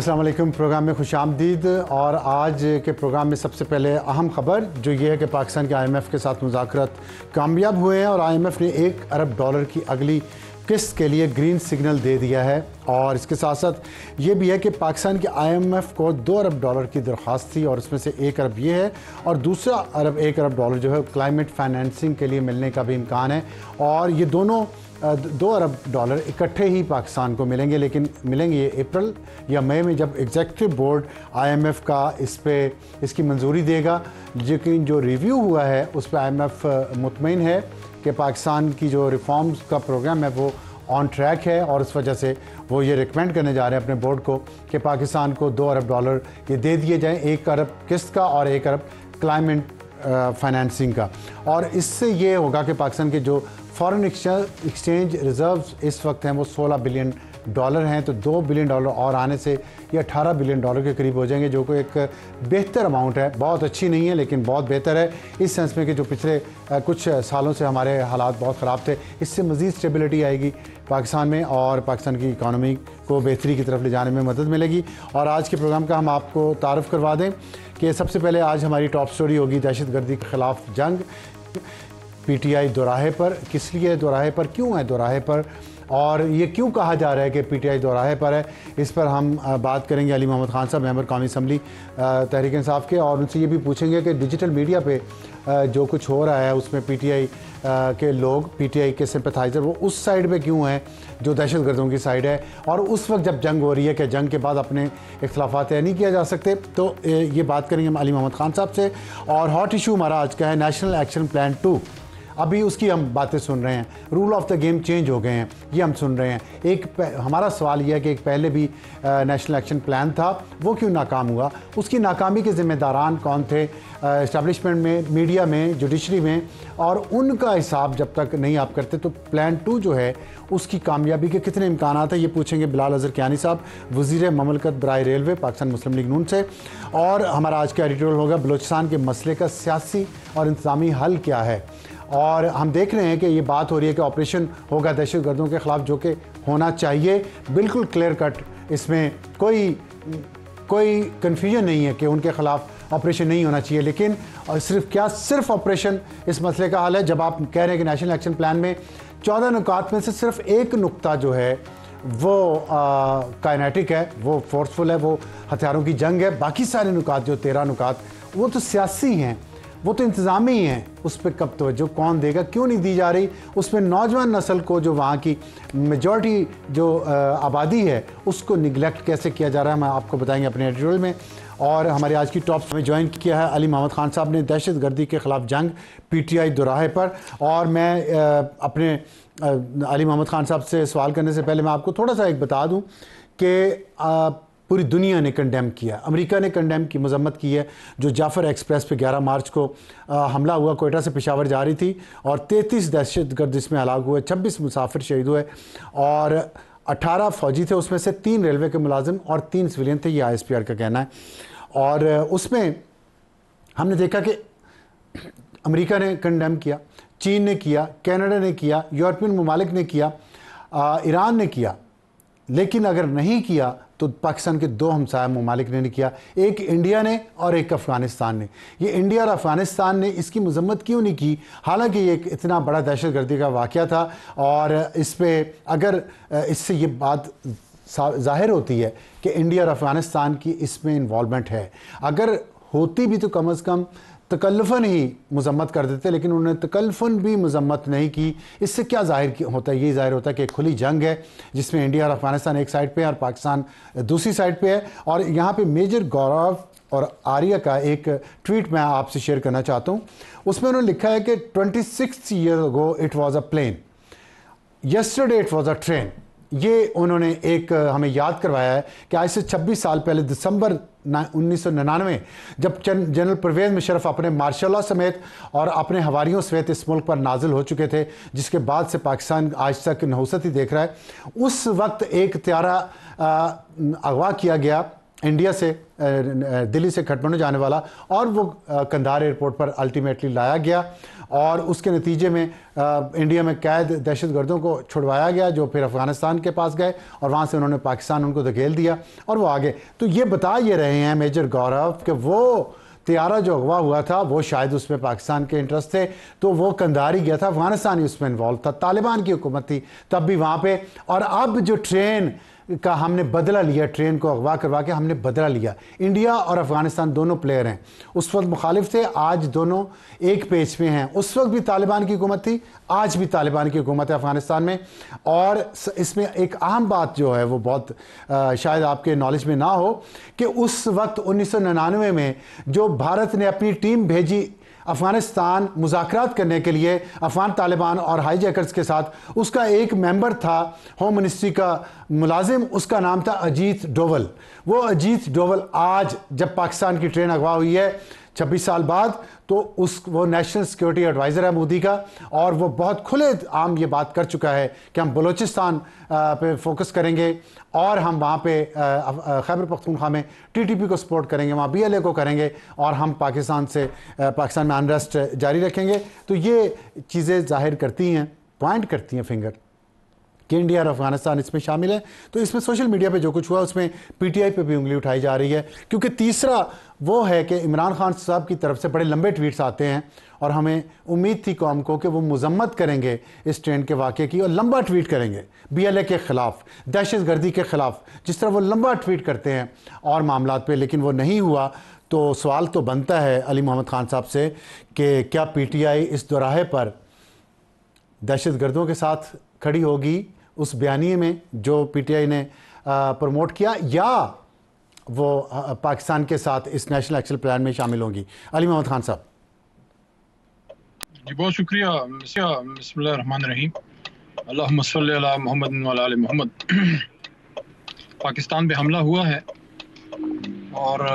अस्सलाम वालेकुम। प्रोग्राम में खुशामदीद। और आज के प्रोग्राम में सबसे पहले अहम ख़बर जो ये है कि पाकिस्तान के IMF के साथ मुज़ाकरात कामयाब हुए हैं और IMF ने $1 अरब की अगली किस्त के लिए ग्रीन सिग्नल दे दिया है। और इसके साथ साथ ये भी है कि पाकिस्तान के IMF को $2 अरब की दरख्वास्त थी और उसमें से $1 अरब ये है और दूसरा $1 अरब जो है क्लाइमेट फाइनेंसिंग के लिए मिलने का भी इम्कान है। और ये दोनों $2 अरब इकट्ठे ही पाकिस्तान को मिलेंगे, लेकिन मिलेंगे ये अप्रैल या मई में जब एग्जीक्यूटिव बोर्ड IMF का इसकी मंजूरी देगा। लेकिन जो रिव्यू हुआ है उस पर IMF मुतमईन है कि पाकिस्तान की जो रिफॉर्म्स का प्रोग्राम है वो ऑन ट्रैक है और इस वजह से वो ये रिकमेंड करने जा रहे हैं अपने बोर्ड को कि पाकिस्तान को $2 अरब ये दे दिए जाएँ, $1 अरब किस्त का और $1 अरब क्लाइमेट फाइनेंसिंग का। और इससे ये होगा कि पाकिस्तान के जो फॉरेन एक्सचेंज रिजर्व्स इस वक्त हैं वो $16 बिलियन हैं, तो $2 बिलियन और आने से ये $18 बिलियन के करीब हो जाएंगे, जो कि एक बेहतर अमाउंट है। बहुत अच्छी नहीं है लेकिन बहुत बेहतर है इस सेंस में कि जो पिछले कुछ सालों से हमारे हालात बहुत ख़राब थे, इससे मज़ीद स्टेबिलिटी आएगी पाकिस्तान में और पाकिस्तान की इकानमी को बेहतरी की तरफ ले जाने में मदद मिलेगी। और आज के प्रोग्राम का हम आपको तारुफ़ करवा दें कि सबसे पहले आज हमारी टॉप स्टोरी होगी दहशतगर्दी के ख़िलाफ़ जंग। PTI दोराहे पर, किस लिए दोराहे पर, क्यों है दोराहे पर और ये क्यों कहा जा रहा है कि PTI दोराहे पर है, इस पर हम बात करेंगे अली मोहम्मद खान साहब, मेंबर कौमी असम्बली तहरीक इंसाफ के। और उनसे ये भी पूछेंगे कि डिजिटल मीडिया पे जो कुछ हो रहा है उसमें PTI के लोग, PTI के सिंपथाइज़र, वो उस साइड पे क्यों हैं जो दहशतगर्दों की साइड है। और उस वक्त जब जंग हो रही है कि जंग के बाद अपने इख्तलाफात तय नहीं किया जा सकते, तो ये बात करेंगे हम अली मोहम्मद खान साहब से। और हॉट इशू हमारा आज का है नेशनल एक्शन प्लान 2। अभी उसकी हम बातें सुन रहे हैं, rule of the game change हो गए हैं, ये हम सुन रहे हैं। हमारा सवाल यह है कि एक पहले भी नेशनल एक्शन प्लान था, वो क्यों नाकाम हुआ, उसकी नाकामी के ज़िम्मेदारान कौन थे इस्टेब्लिशमेंट में, मीडिया में, जुडिशरी में, और उनका हिसाब जब तक नहीं आप करते तो प्लान 2 जो है उसकी कामयाबी के कितने इम्कान हैं, ये पूछेंगे बिलाल अज़हर कियानी साहब, वज़ीर ममलकत बराए रेलवे पाकिस्तान मुस्लिम लीग नून से। और हमारा आज का एडिटोरियल होगा बलूचिस्तान के मसले का सियासी और इंतज़ामी हल क्या है। और हम देख रहे हैं कि ये बात हो रही है कि ऑपरेशन होगा दहशतगर्दों के ख़िलाफ़, जो कि होना चाहिए, बिल्कुल क्लियर कट, इसमें कोई कन्फ्यूजन नहीं है कि उनके ख़िलाफ़ ऑपरेशन नहीं होना चाहिए। लेकिन सिर्फ ऑपरेशन इस मसले का हल है जब आप कह रहे हैं कि नेशनल एक्शन प्लान में 14 नुकात में से सिर्फ एक नुक्ता जो है वो काइनेटिक है, वो फोर्सफुल है, वो हथियारों की जंग है। बाकी सारे नुकात जो 13 नुकात वो तो सियासी हैं, वो तो इंतज़ामी हैं। उस पर कब तवज्जो कौन देगा, क्यों नहीं दी जा रही, उसमें नौजवान नस्ल को, जो वहाँ की मेजॉरिटी जो आबादी है, उसको निगलेक्ट कैसे किया जा रहा है, हम आपको बताएंगे अपने एडिटोरियल में। और हमारे आज की टॉप में ज्वाइन किया है अली मोहम्मद खान साहब ने, दहशतगर्दी के ख़िलाफ़ जंग PTI दोराहे पर। और मैं अपने अली मोहम्मद खान साहब से सवाल करने से पहले मैं आपको थोड़ा सा एक बता दूँ कि पूरी दुनिया ने कंडेम किया, अमेरिका ने कंडेम की, मजम्मत की है, जो जाफ़र एक्सप्रेस पे 11 मार्च को हमला हुआ, कोयटा से पेशावर जा रही थी और 33 दहशतगर्द इसमें हलाक हुए, 26 मुसाफिर शहीद हुए और 18 फ़ौजी थे, उसमें से 3 रेलवे के मुलाजिम और 3 सिविलियन थे, ये ISPR का कहना है। और उसमें हमने देखा कि अमेरिका ने कंडेम किया, चीन ने किया, कनाडा ने किया, यूरोपियन ममालिक ने किया, ईरान ने किया, लेकिन अगर नहीं किया तो पाकिस्तान के 2 हमसाया ममालिक ने नहीं किया, एक इंडिया ने और एक अफ़गानिस्तान ने। ये इंडिया और अफ़गानिस्तान ने इसकी मजम्मत क्यों नहीं की, हालांकि ये एक इतना बड़ा दहशतगर्दी का वाक़या था। और इस पर अगर इससे ये बात ज़ाहिर होती है कि इंडिया और अफ़गानिस्तान की इसमें इन्वॉल्वमेंट है, अगर होती भी तो कम अज़ कम तकल्लुफ़न ही मजम्मत कर देते, लेकिन उन्होंने तकल्लुफ़न भी मजम्मत नहीं की। इससे क्या ज़ाहिर होता है, ये ज़ाहिर होता है कि एक खुली जंग है जिसमें इंडिया और अफ़गानिस्तान एक साइड पे है और पाकिस्तान दूसरी साइड पे है। और यहाँ पे मेजर गौरव और आर्या का एक ट्वीट मैं आपसे शेयर करना चाहता हूँ। उसमें उन्होंने लिखा है कि 26 years ago it was a plane, yesterday it was a train। ये उन्होंने एक हमें याद करवाया है कि आज से 26 साल पहले दिसंबर 1999 जब जनरल परवेज़ मुशर्रफ अपने मार्शल लॉ समेत और अपने हवारियों समेत इस मुल्क पर नाजिल हो चुके थे, जिसके बाद से पाकिस्तान आज तक नहुसत ही देख रहा है, उस वक्त एक त्यारा अगवा किया गया इंडिया से दिल्ली से काठमांडू जाने वाला, और वो कंधार एयरपोर्ट पर अल्टीमेटली लाया गया और उसके नतीजे में इंडिया में कैद दहशतगर्दों को छुड़वाया गया, जो फिर अफ़गानिस्तान के पास गए और वहाँ से उन्होंने पाकिस्तान उनको धकेल दिया और वो आगे। तो ये बता ये रहे हैं मेजर गौरव कि वो तियारा जो अगवा हुआ था वो शायद उसमें पाकिस्तान के इंटरेस्ट थे, तो वो कंधार ही गया था, अफगानिस्तान ही उसमें इन्वॉल्व था, तालिबान की हुकूमत थी तब भी वहाँ पे। और अब जो ट्रेन का हमने बदला लिया, ट्रेन को अगवा करवा के हमने बदला लिया, इंडिया और अफगानिस्तान दोनों प्लेयर हैं। उस वक्त मुखालिफ थे, आज दोनों एक पेज पे हैं। उस वक्त भी तालिबान की हुकूमत थी, आज भी तालिबान की हुकूमत है अफगानिस्तान में। और इसमें एक अहम बात जो है वो बहुत शायद आपके नॉलेज में ना हो कि उस वक्त 1999 में जो भारत ने अपनी टीम भेजी अफगानिस्तान मुज़ाकरात करने के लिए अफगान तालिबान और हाईजैकर्स के साथ, उसका एक मेंबर था होम मिनिस्ट्री का मुलाजिम, उसका नाम था अजीत डोवल। वो अजीत डोवल आज जब पाकिस्तान की ट्रेन अगवा हुई है 26 साल बाद, तो वो नेशनल सिक्योरिटी एडवाइज़र है मोदी का, और वो बहुत खुले आम ये बात कर चुका है कि हम बलूचिस्तान पे फोकस करेंगे और हम वहाँ पे खैबर पख्तूनख्वा में टीटीपी को सपोर्ट करेंगे, वहाँ बीएलए को करेंगे, और हम पाकिस्तान में अनरेस्ट जारी रखेंगे। तो ये चीज़ें जाहिर करती हैं, पॉइंट करती हैं फिंगर कि इंडिया और अफगानिस्तान इसमें शामिल है। तो इसमें सोशल मीडिया पे जो कुछ हुआ उसमें पीटीआई पे भी उंगली उठाई जा रही है, क्योंकि तीसरा वो है कि इमरान खान साहब की तरफ से बड़े लंबे ट्वीट्स आते हैं और हमें उम्मीद थी कौम को कि वो मजम्मत करेंगे इस ट्रेन के वाक़े की और लंबा ट्वीट करेंगे बीएलए के ख़िलाफ़, दहशतगर्दी के ख़िलाफ़, जिस तरह वो लंबा ट्वीट करते हैं और मामलात पे, लेकिन वो नहीं हुआ। तो सवाल तो बनता है अली मोहम्मद खान साहब से कि क्या पीटीआई इस दोराहे पर दहशतगर्दों के साथ खड़ी होगी उस बयानिए में जो पीटीआई ने प्रमोट किया, या वो पाकिस्तान के साथ इस नेशनल एक्शन प्लान में शामिल होंगी? अली मोहम्मद खान साहब जी, बहुत शुक्रिया। बिस्मिल्लाहिर्रहमानिर्रहीम, अल्लाहुम्मा सल्ली अला मुहम्मद व अला आलि मोहम्मद। पाकिस्तान पे हमला हुआ है और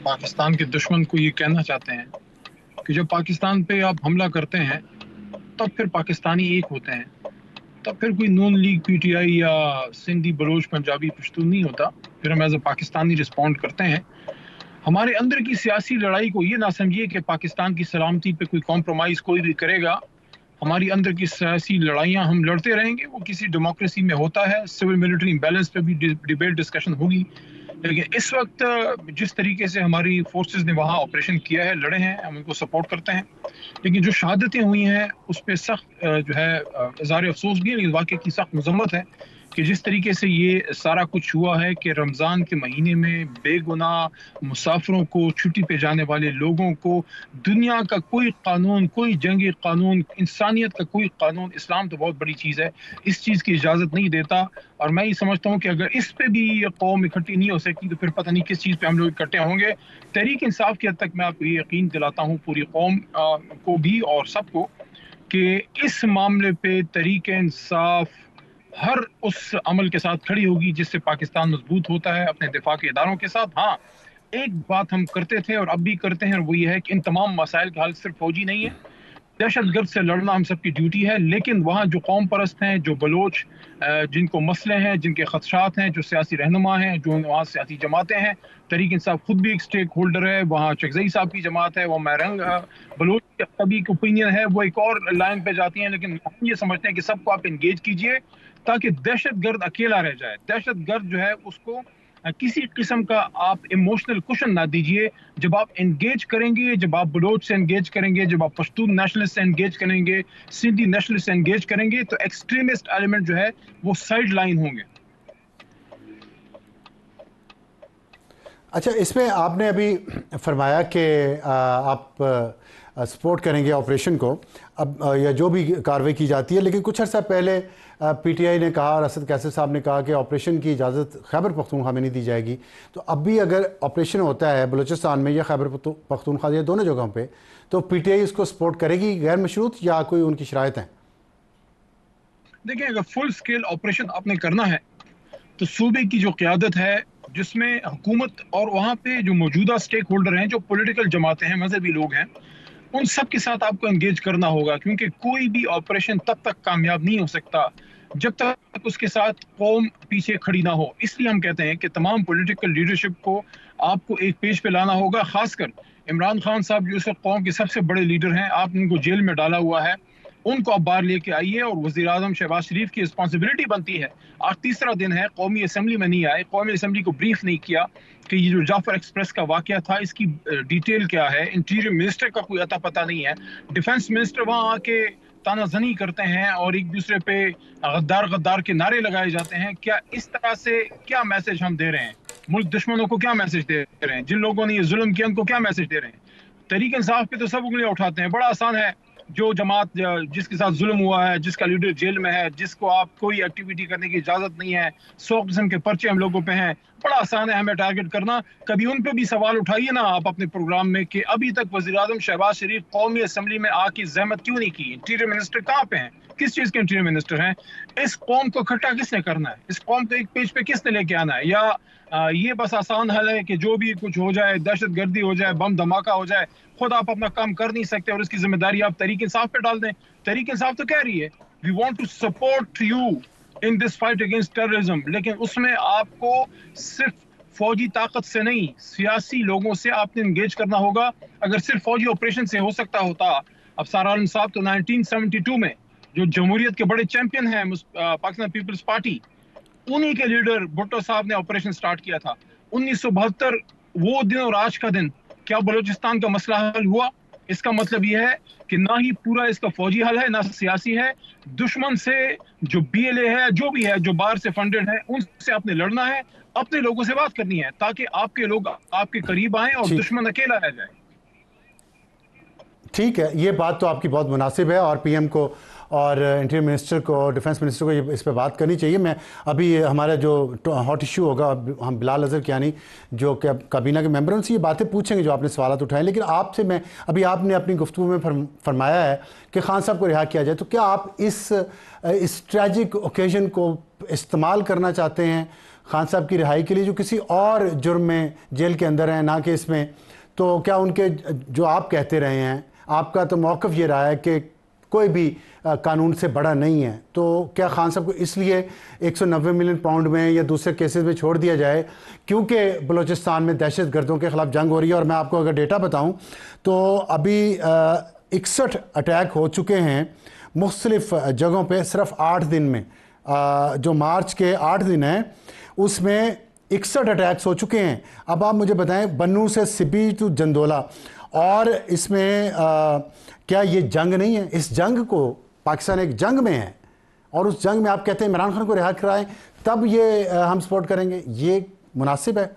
पाकिस्तान के दुश्मन को ये कहना चाहते हैं कि जब पाकिस्तान पे आप हमला करते हैं तब फिर पाकिस्तानी एक होते हैं, तब फिर कोई नून लीग, पीटीआई या सिंधी, बलोच, पंजाबी, पश्तून नहीं होता। फिर हम एज अ पाकिस्तानी रिस्पॉन्ड करते हैं। हमारे अंदर की सियासी लड़ाई को ये ना समझिए कि पाकिस्तान की सलामती पे कोई कॉम्प्रोमाइज़ कोई भी करेगा। हमारी अंदर की सियासी लड़ाइयाँ हम लड़ते रहेंगे, वो किसी डेमोक्रेसी में होता है। सिविल मिलिट्री बैलेंस पे भी डिबेट डिस्कशन होगी, लेकिन इस वक्त जिस तरीके से हमारी फोर्सेस ने वहाँ ऑपरेशन किया है, लड़े हैं, हम उनको सपोर्ट करते हैं। लेकिन जो शहादतें हुई हैं उस पर सख्त जो है इज़हार अफसोस भी है, लेकिन वाकई की सख्त मजम्मत है कि जिस तरीके से ये सारा कुछ हुआ है कि रमज़ान के महीने में बेगुनाह मुसाफिरों को, छुट्टी पे जाने वाले लोगों को दुनिया का कोई कानून, कोई जंगी कानून, इंसानियत का कोई कानून, इस्लाम तो बहुत बड़ी चीज़ है, इस चीज़ की इजाज़त नहीं देता। और मैं ये समझता हूँ कि अगर इस पे भी ये कौम इकट्ठी नहीं हो सकती तो फिर पता नहीं किस चीज़ पे हम लोग इकट्ठे होंगे। तहरीक इंसाफ की हद तक मैं आपको ये यकीन दिलाता हूँ, पूरी कौम को भी और सबको, कि इस मामले पे तहरीक इंसाफ हर उस अमल के साथ खड़ी होगी जिससे पाकिस्तान मजबूत होता है अपने दिफा के इदारों के साथ। हाँ, एक बात हम करते थे और अब भी करते हैं, और वो ये है कि इन तमाम मसाइल का हल सिर्फ फौजी नहीं है। दहशतगर्द से लड़ना हम सबकी ड्यूटी है, लेकिन वहाँ जो कौम परस्त हैं, जो बलोच जिनको मसले हैं, जिनके खदशात हैं, जो सियासी रहनुमा हैं, जो वहाँ सियासी जमातें हैं, तहरीक इंसाफ खुद भी एक स्टेक होल्डर है, वहाँ चकजई साहब की जमात है, वहाँ मैरंग बलोच का भी ओपिनियन है, वो एक और लाइन पे जाती हैं। लेकिन हम ये समझते हैं कि सबको आप इंगेज कीजिए ताकि दहशतगर्द अकेला रह जाए। दहशतगर्द जो है उसको किसी किस्म का आप इमोशनल कुशन ना दीजिए। जब आप एंगेज करेंगे, जब आप बलोच से एंगेज करेंगे, जब आप पश्तून नेशनलिस्ट से एंगेज करेंगे, सिंधी नेशनलिस्ट से एंगेज करेंगे, तो एक्सट्रीमिस्ट एलिमेंट जो है वो साइड लाइन होंगे। अच्छा, इसमें आपने अभी फरमाया कि आप सपोर्ट करेंगे ऑपरेशन को, अब या जो भी कार्रवाई की जाती है, लेकिन कुछ अर्सा पहले पीटीआई ने कहा और असद कैसर साहब ने कहा कि ऑपरेशन की इजाज़त खैबर पख्तूनख्वा में नहीं दी जाएगी। तो अब भी अगर ऑपरेशन होता है बलूचिस्तान में या खैबर पख्तूनख्वा या दोनों जगहों पे, तो पीटीआई इसको सपोर्ट करेगी गैर मशरूत, या कोई उनकी शराइत हैं? देखिए, अगर फुल स्केल ऑपरेशन आपने करना है तो सूबे की जो क़यादत है, जिसमें हुकूमत और वहाँ पे जो मौजूदा स्टेक होल्डर हैं, जो पॉलिटिकल जमातें हैं, मजहबी लोग हैं, उन सब के साथ आपको एंगेज करना होगा, क्योंकि कोई भी ऑपरेशन तब तक कामयाब नहीं हो सकता जब तक उसके साथ कौम पीछे खड़ी ना हो। इसलिए हम कहते हैं कि तमाम पॉलिटिकल लीडरशिप को आपको एक पेज पे लाना होगा, खासकर इमरान खान साहब जो इस वक्त कौम के सबसे बड़े लीडर हैं, आपने उनको जेल में डाला हुआ है, उनको आप बाहर लेके आइए। और वज़ीर आज़म शहबाज शरीफ की रिस्पॉन्सिबिलिटी बनती है, आज तीसरा दिन है कौमी असम्बली में नहीं आए, कौमी असम्बली को ब्रीफ नहीं किया कि ये जो जाफर एक्सप्रेस का वाकया था इसकी डिटेल क्या है। इंटीरियर मिनिस्टर का कोई अता पता नहीं है, डिफेंस मिनिस्टर वहां आके तानाजनी करते हैं और एक दूसरे पे गद्दार गद्दार के नारे लगाए जाते हैं। क्या इस तरह से क्या मैसेज हम दे रहे हैं? मुल्क दुश्मनों को क्या मैसेज दे रहे हैं? जिन लोगों ने ये जुल्म किया उनको क्या मैसेज दे रहे हैं? तहरीक इंसाफ पे तो सब उंगलियां उठाते हैं, बड़ा आसान है। जो जमात जिसके साथ जुल्म हुआ है, जिसका लीडर जेल में है, जिसको आप कोई एक्टिविटी करने की इजाजत नहीं है, 100 किस्म के पर्चे हम लोगों पे हैं, बड़ा आसान है हमें टारगेट करना। कभी उन पे भी सवाल उठाइए ना आप अपने प्रोग्राम में कि अभी तक वज़ीर आज़म शहबाज शरीफ कौमी असम्बली में आके जहमत क्यों नहीं की? इंटीरियर मिनिस्टर कहाँ पे हैं? किस चीज के इंटीरियर मिनिस्टर हैं? इस कौम को इकट्ठा किसने करना है? इस कौम को एक पेज पे किसने लेके आना है? या ये बस आसान हल है कि जो भी कुछ हो जाए, दहशत गर्दी हो जाए, बम धमाका हो जाए, खुद आप अपना काम कर नहीं सकते और इसकी जिम्मेदारी आप तहरीक इंसाफ पे डाल दें? तहरीक इंसाफ तो कह रही है we want to support you in this fight against terrorism, लेकिन उसमें आपको सिर्फ फौजी ताकत से नहीं, सियासी लोगों से आपने इंगेज करना होगा। अगर सिर्फ फौजी ऑपरेशन से हो सकता होता, अब सारा आलम साहब तो 1972 में जो जमहूरियत के बड़े चैंपियन हैं पाकिस्तान पीपल्स पार्टी, उन्हीं के लीडर भुट्टो साहब ने ऑपरेशन स्टार्ट किया था 1972। वो दिन और आज का दिन, क्या बलूचिस्तान का मसला हल हुआ? इसका मतलब यह है कि ना ही पूरा इसका फौजी हल है, ना सियासी है। दुश्मन से जो BLA है, जो भी है, जो बाहर से फंडेड है, उनसे आपने लड़ना है, अपने लोगों से बात करनी है ताकि आपके लोग आपके करीब आए और दुश्मन अकेला रह जाए। ठीक है, ये बात तो आपकी बहुत मुनासिब है और PM को और इंटीरियर मिनिस्टर को, डिफेंस मिनिस्टर को ये इस पर बात करनी चाहिए। मैं अभी हमारा जो हॉट इशू होगा, हम बिलाल अजहर कियानी जो काबीना के मेंबर, उनसे ये बातें पूछेंगे जो आपने सवाल उठाए। लेकिन आपसे मैं अभी, आपने अपनी गुफ्तगू में फरमाया है कि खान साहब को रिहा किया जाए, तो क्या आप इस ट्रैजिक ओकेजन को इस्तेमाल करना चाहते हैं खान साहब की रिहाई के लिए, जो किसी और जुर्म में जेल के अंदर हैं, ना कि इसमें? तो क्या उनके, जो आप कहते रहे हैं, आपका तो मौक़िफ़ ये रहा है कि कोई भी कानून से बड़ा नहीं है, तो क्या खान साहब को इसलिए 190 मिलियन पाउंड में या दूसरे केसेस में छोड़ दिया जाए क्योंकि बलूचिस्तान में दहशत गर्दों के ख़िलाफ़ जंग हो रही है? और मैं आपको अगर डेटा बताऊं तो अभी 61 अटैक हो चुके हैं मुख्तलिफ़ जगहों पे सिर्फ 8 दिन में। जो मार्च के 8 दिन हैं उसमें 61 अटैक्स हो चुके हैं। अब आप मुझे बताएं, बन्नू से सिबी टू जंदोला, और इसमें क्या ये जंग नहीं है? इस जंग को, पाकिस्तान एक जंग में है और उस जंग में आप कहते हैं इमरान खान को रिहा कराएं तब ये हम सपोर्ट करेंगे, ये मुनासिब है?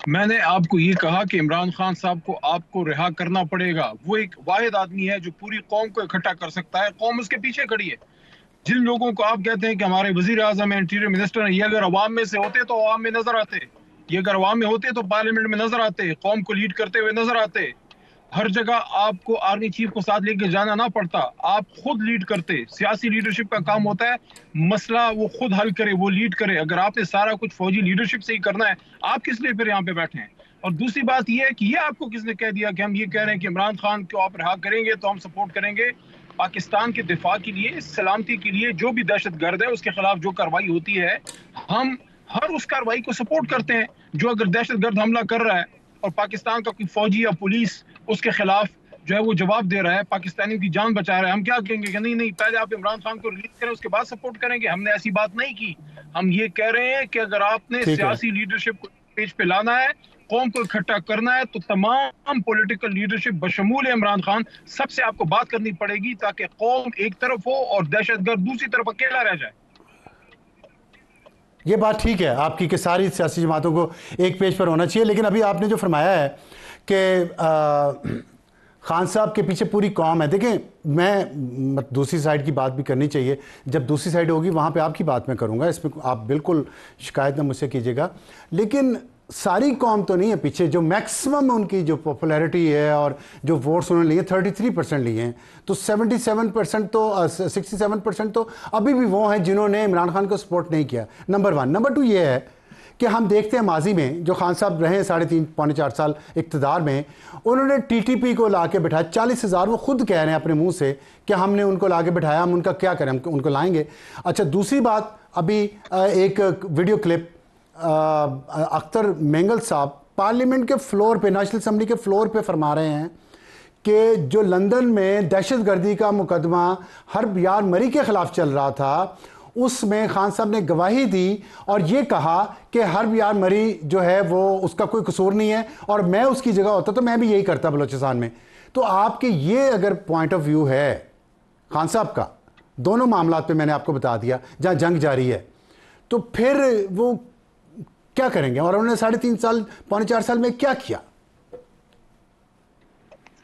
मैंने आपको ये कहा कि इमरान खान साहब को आपको रिहा करना पड़ेगा। वो एक वाहिद आदमी है जो पूरी कौम को इकट्ठा कर सकता है, कौम उसके पीछे खड़ी है। जिन लोगों को आप कहते हैं कि हमारे वजीर आजम है, इंटीरियर मिनिस्टर है, ये अगर अवाम में से होते तो अवाम में नजर आते, ये अगर अवाम में होते तो पार्लियामेंट में नजर आते, कौम को लीड करते हुए नजर आते। हर जगह आपको आर्मी चीफ को साथ लेके जाना ना पड़ता, आप खुद लीड करते। सियासी लीडरशिप का काम होता है मसला वो खुद हल करे, वो लीड करे। अगर आपने सारा कुछ फौजी लीडरशिप से ही करना है, आप किस लिए फिर यहाँ पे बैठे हैं? और दूसरी बात यह है कि ये आपको किसने कह दिया कि हम ये कह रहे हैं कि इमरान खान को आप रिहा करेंगे तो हम सपोर्ट करेंगे? पाकिस्तान के दिफा के लिए, सलामती के लिए, जो भी दहशत गर्द है उसके खिलाफ जो कार्रवाई होती है, हम हर उस कार्रवाई को सपोर्ट करते हैं। जो अगर दहशत गर्द हमला कर रहा है और पाकिस्तान का कोई फौजी या पुलिस उसके खिलाफ जो है वो जवाब दे रहा है, पाकिस्तानियों की जान बचा रहा है, हम क्या कहेंगे कि नहीं नहीं पहले आप इमरान खान को रिलीज करें उसके बाद सपोर्ट करेंगे? हमने ऐसी बात नहीं की। हम ये कह रहे हैं कि अगर आपने सियासी लीडरशिप को पेज पे लाना है, कौम को इकट्ठा करना है, तो तमाम पॉलिटिकल लीडरशिप बशमूल इमरान खान सबसे आपको बात करनी पड़ेगी ताकि कौम एक तरफ हो और दहशतगर्द दूसरी तरफ अकेला रह जाए। ये बात ठीक है आपकी कि सारी सियासी जमातों को एक पेज पर होना चाहिए, लेकिन अभी आपने जो फरमाया है कि खान साहब के पीछे पूरी कौम है। देखें, मैं दूसरी साइड की बात भी करनी चाहिए, जब दूसरी साइड होगी वहाँ पे आपकी बात मैं करूँगा, इसमें आप बिल्कुल शिकायत ना मुझसे कीजिएगा। लेकिन सारी कौम तो नहीं है पीछे। जो मैक्सिमम उनकी जो पॉपुलैरिटी है और जो वोट्स उन्होंने लिए 33% लिए हैं, तो 77% तो 67% तो अभी भी वो हैं जिन्होंने इमरान खान को सपोर्ट नहीं किया। नंबर 1। नंबर 2 ये है कि हम देखते हैं माजी में जो खान साहब रहे 3.5 पौने 4 साल इक़्तिदार में, उन्होंने टीटीपी को ला के बिठाया 40,000, वो खुद कह रहे हैं अपने मुंह से कि हमने उनको ला के बिठाया, हम उनका क्या करें, हम उनको लाएंगे। अच्छा, दूसरी बात, अभी एक वीडियो क्लिप अख्तर मेंगल साहब पार्लियामेंट के फ्लोर पे, नेशनल असम्बली के फ्लोर पे फरमा रहे हैं कि जो लंदन में दहशतगर्दी का मुकदमा हर्ब यार मरी के ख़िलाफ़ चल रहा था, उसमें खान साहब ने गवाही दी और ये कहा कि हर्ब यार मरी जो है वो उसका कोई कसूर नहीं है और मैं उसकी जगह होता तो मैं भी यही करता बलूचिस्तान में। तो आपके ये अगर पॉइंट ऑफ व्यू है खान साहब का, दोनों मामला पे मैंने आपको बता दिया जहाँ जंग जारी है, तो फिर वो क्या करेंगे? और उन्होंने 3.5 साल पौने 4 साल में क्या किया?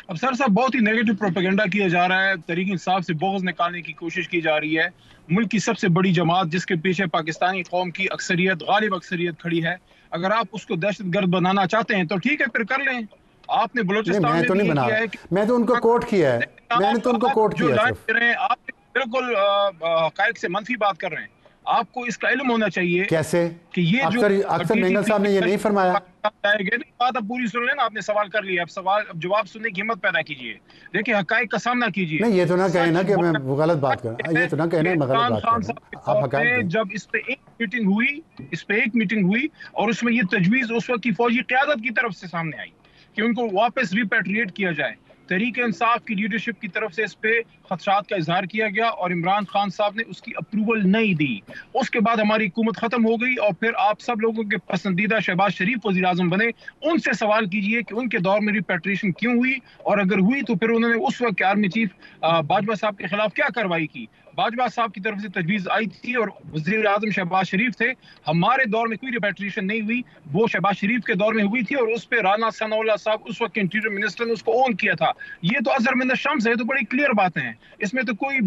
अब सर साहब बहुत ही नेगेटिव प्रोपेगेंडा किया जा रहा है, तहरीक इंसाफ से बोझ निकालने की कोशिश की जा रही है। मुल्क की सबसे बड़ी जमात जिसके पीछे पाकिस्तानी कौम की अक्सरियत, गालिब अक्सरियत खड़ी है, अगर आप उसको दहशतगर्द बनाना चाहते हैं तो ठीक है, फिर कर लें। आपने बलूचिस्तान में तो नहीं बना, मैं तो उनको कोट किया है, मैंने तो उनको कोट किया है। आप बिल्कुल हकायक से मनफी बात कर रहे हैं। आपको इसका इल्म होना चाहिए। कैसे कि ये अक्सर मेंगल साहब ने ये नहीं फरमाया। बात अब पूरी सुन लेना, आपने सवाल कर लिया, अब सवाल अब जवाब सुनने की हिम्मत पैदा कीजिए। देखिए हकायक का सामना कीजिए। नहीं, ये तो ना कहे ना कि मैं गलत बात कर रहा हूं, ये तो ना कहना मैं गलत बात कर रहा हूं। आप हकायक, जब इस पे एक मीटिंग हुई और उसमें ये तजवीज उस वक्त की फौजी क़यादत की तरफ से सामने आई कि उनको वापस रिपैट्रिएट किया जाए। तहरीक इंसाफ की लीडरशिप की तरफ से इस पे खदशात का इजहार किया गया और इमरान खान साहब ने उसकी अप्रूवल नहीं दी। उसके बाद हमारी हुकूमत खत्म हो गई और फिर आप सब लोगों के पसंदीदा शहबाज शरीफ वज़ीर आज़म बने। उनसे सवाल कीजिए कि उनके दौर में रिपैट्रिएशन क्यों हुई, और अगर हुई तो फिर उन्होंने उस वक्त आर्मी चीफ बाजवा साहब के खिलाफ क्या कार्रवाई की। बाजवा साहब की तरफ से तजवीज़ आई थी और वज़ीर आज़म शहबाज शरीफ थे। हमारे दौर में कोई रिपैट्रिएशन नहीं हुई, वो शहबाज शरीफ के दौर में हुई थी और उस पर राना सनाउल्लाह साहब उस वक्त इंटीरियर मिनिस्टर ने उसको ऑन किया था। ये तो अज़हर मिन शम्स है, तो बड़ी क्लियर बातें हैं, इसमें तो कोई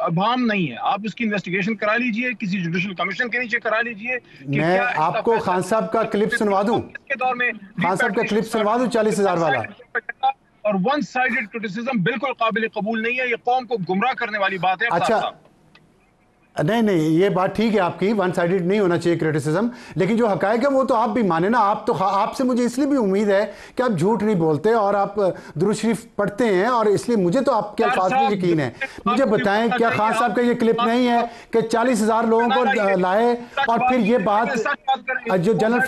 अभाम नहीं है। आप उसकी इन्वेस्टिगेशन करा लीजिए, किसी जुडिशल कमीशन के नीचे करा लीजिए। मैं आपको खान साहब का क्लिप सुनवा दूं, खान साहब का क्लिप सुनवा दूं 40,000 वाला। और वन साइडेड क्रिटिसिज्म बिल्कुल काबिल कबूल नहीं है, ये कौम को गुमराह करने वाली बात है। अच्छा, नहीं, ये बात ठीक है आपकी, वन साइडेड नहीं होना चाहिए क्रिटिसिज्म, लेकिन जो हकायक है वो तो आप भी माने ना। आपसे मुझे इसलिए भी उम्मीद है कि आप झूठ नहीं बोलते और आप दुरूद शरीफ पढ़ते हैं, और इसलिए मुझे तो आपके अल्फाज में यकीन है। मुझे बताएं, क्या खान साहब का ये क्लिप नहीं है कि 40,000 लोगों को लाए और फिर ये बात जो जनरल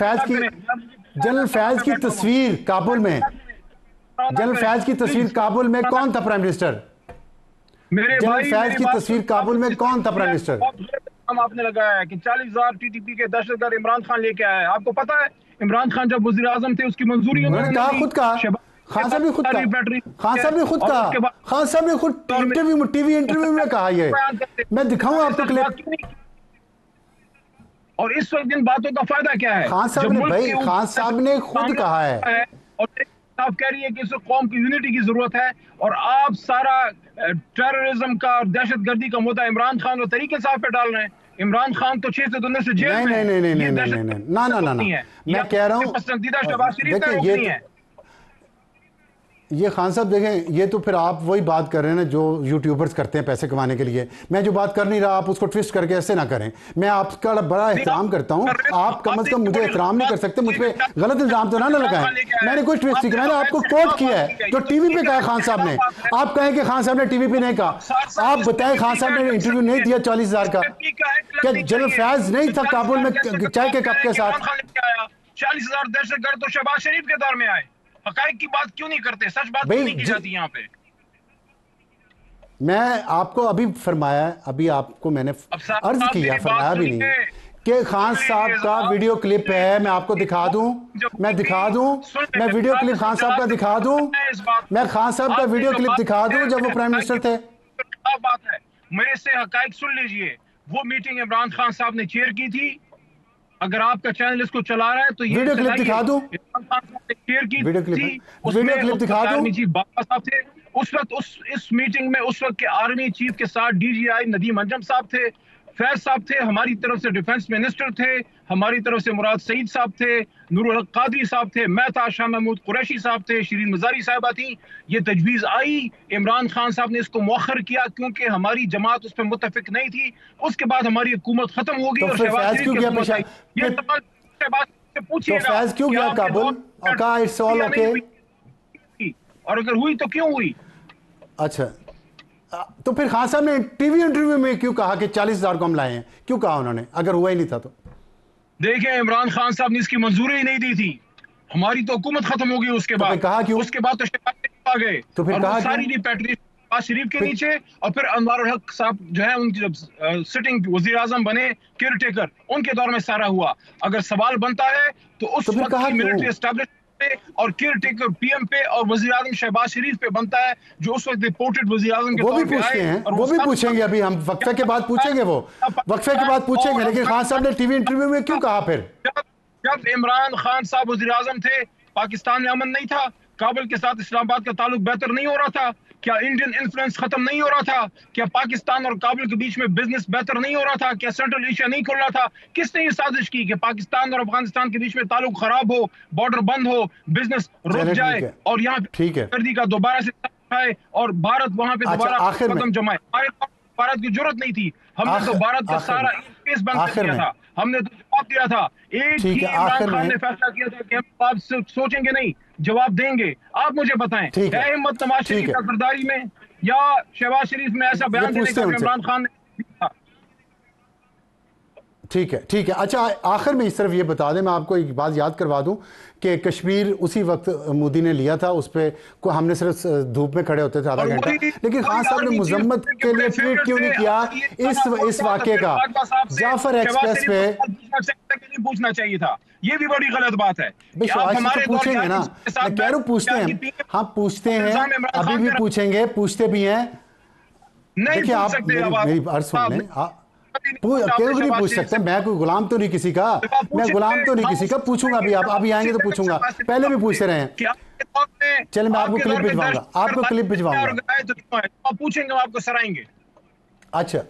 फैज की तस्वीर काबुल में, जनरल फैज की तस्वीर काबुल में कौन था प्राइम मिनिस्टर? जनरल फैज की तस्वीर काबुल में कौन था प्राइम मिनिस्टर? हम आपने लगाया है कि 40,000 टीटीपी के दहशतगर्द इमरान खान लेके आया है। आपको पता है इमरान खान जब वज़ीर आज़म थे उसकी मंजूरी उन्होंने कहा, खुद कहा, खान साहब ने खुद कहा, खान साहब ने खुद कहा, खान साहब ने खुद टीवी इंटरव्यू में कहा। ये मैं दिखाऊं आपको क्लिप। और इस वक्त इन बातों का फायदा क्या है? खान साहब ने, भाई खान साहब ने खुद कहा है और आप कह रही है कि इस कौम की यूनिटी की जरूरत है, और आप सारा टेररिज्म का और दहशतगर्दी का मुद्दा इमरान खान और तहरीक इंसाफ पे डाल रहे हैं। इमरान खान तो 6 से दुनिया से जेल में है। नहीं, मैं कह रहा हूं पसंदीदा शहबाज शरीफ का रुख नहीं है। ये खान साहब देखें, ये तो फिर आप वही बात कर रहे हैं ना जो यूट्यूबर्स करते हैं पैसे कमाने के लिए। मैं जो बात कर नहीं रहा आप उसको ट्विस्ट करके ऐसे ना करें। मैं आपका बड़ा एहतराम करता हूं, आप कम से कम मुझे एहतराम नहीं कर सकते, मुझ पर गलत इल्जाम तो ना लगाएं। मैंने कोई ट्विस्ट नहीं किया, मैंने आपको कोट किया है जो टीवी पे कहा खान साहब ने। आप कहें कि खान साहब ने टीवी पे नहीं कहा, आप बताएं खान साहब ने इंटरव्यू नहीं दिया 40,000 का? क्या जनरल फैज नहीं था काबुल में चाय के कप के साथ? 40,000 दहशतगर्द तो शहबाज शरीफ के दौर में आए। हकायक की बात क्यों नहीं करते? सच बात क्यों नहीं की जाती यहाँ पे? मैं आपको अभी फरमाया, अभी आपको मैंने अर्ज किया, फरमाया भी नहीं कि खान साहब का वीडियो क्लिप है। मैं आपको दिखा दूं, मैं वीडियो क्लिप खान साहब का दिखा दूं, मैं खान साहब का वीडियो क्लिप दिखा दूं जब वो प्राइम मिनिस्टर थे। क्या बात है, मेरे से हकायक सुन लीजिए। वो मीटिंग इमरान खान साहब ने चेयर की थी। अगर आपका चैनल इसको चला रहा है तो ये वीडियो क्लिप दिखा दूं, वीडियो क्लिप दिखा दूं। उस वक्त इस मीटिंग में उस वक्त के आर्मी चीफ के साथ डीजीआई नदीम अंजम साहब थे, फैज साहब थे, हमारी तरफ से डिफेंस मिनिस्टर थे, हमारी तरफ से मुराद सईद साहब थे, नूरुल हक कादरी साहब थे, मैं था, शाह महमूद कुरैशी साहब थे, शिरीन मजारी साहबा थी। ये तजवीज़ आई, इमरान खान साहब ने इसको मौखर किया क्योंकि हमारी जमात उस पर मुत्तफिक नहीं थी। उसके बाद हमारी हुकूमत खत्म हो गई और शहबाज शरीफ शहबाज से तो पूछिएगा फैज क्यों कि गया आपके काबुल दौर में और कहा इट्स ऑल ओके? और अगर हुई तो क्यों हुई? अच्छा, तो फिर खान साहब ने टीवी इंटरव्यू में क्यों कहा कि 40,000 को हम लाए हैं? क्यों कहा उन्होंने, अगर हुआ ही नहीं था तो? देखिए, इमरान खान साहब ने इसकी मंजूरी ही नहीं दी थी। हमारी तो हुकूमत खत्म हो गई उसके तो फिर बाद। कहा क्यों? उसके बाद तो शहबाज शरीफ आ गए तो फिर और कहा वो क्यों? सारी रिपैट्रिएशन शहबाज शरीफ के फिर नीचे, और फिर अनवारुल हक साहब जो है उनकी जब सिटिंग वजीर आजम बने केयर टेकर, उनके दौर में सारा हुआ। अगर सवाल बनता है तो उस तो फिर वक्त कहा की क्यों? मिलिट्री एस्टेब्लिशमेंट पे और केयर टेकर पीएम पे और वजीर आजम शहबाज शरीफ पे बनता है, जो उस वक्त डिपोर्टेड वजीर आजम के वो भी तौर पे पूछते आए। हैं, और वो भी सब पूछेंगे, अभी हम वक्फे के बाद पूछेंगे, वो वक्फे के बाद पूछेंगे। लेकिन खान साहब ने टीवी इंटरव्यू में क्यों कहा फिर? जब इमरान खान साहब वजीर आजम थे, पाकिस्तान में अमन नहीं था? काबुल के साथ इस्लामाबाद का ताल्लुक बेहतर नहीं हो रहा था? क्या इंडियन इन्फ्लुएंस खत्म नहीं हो रहा था? क्या पाकिस्तान और काबुल के बीच में बिजनेस बेहतर नहीं हो रहा था? क्या सेंट्रल एशिया नहीं खुल रहा था? किसने ये साजिश की कि पाकिस्तान और अफगानिस्तान के बीच में ताल्लुक खराब हो, बॉर्डर बंद हो, बिजनेस रुक जाए और यहाँ गर्दी का दोबारा से आए और भारत वहां पे दोबारा कदम जमाए? भारत की जरूरत नहीं थी। हमने तो भारत का सारा स्पेस बंद कर दिया था। हमने तो जवाब दिया था। एक ही इमरान खान ने फैसला किया था कि हम आप सोचेंगे नहीं, जवाब देंगे। आप मुझे बताएं, है हिम्मत नवाज शरीफ की सरदारी में या शहबाज शरीफ में ऐसा बयान देने का इमरान खान ने दिया? ठीक है, ठीक है। अच्छा, आखिर में इस तरफ ये बता दें, मैं आपको एक बात याद करवा दूं कि कश्मीर उसी वक्त मोदी ने लिया था, उस पर हमने सिर्फ धूप में खड़े होते थे आधा घंटा। लेकिन खान साहब ने मजम्मत के लिए ट्वीट क्यों नहीं किया इस वाक़े का? जाफर एक्सप्रेस पे पूछना चाहिए था। ये भी बड़ी गलत बात है। हमारे पूछेंगे ना, मैं कह रहा हूं पूछते हैं, हम पूछते हैं, अभी भी पूछेंगे, पूछते भी हैं। देखिए, आप मेरी अर्ज सुन लें, क्यों नहीं पूछ सकते? मैं कोई गुलाम तो नहीं किसी का, मैं गुलाम तो नहीं किसी का। पूछूंगा भी, आप अभी आएंगे तो पूछूंगा, पहले भी पूछते रहे हैं। चलिए, मैं आपको क्लिप भिजवाऊंगा, आपको क्लिप भिजवाऊंगा, पूछेंगे, आपको सराएंगे। अच्छा,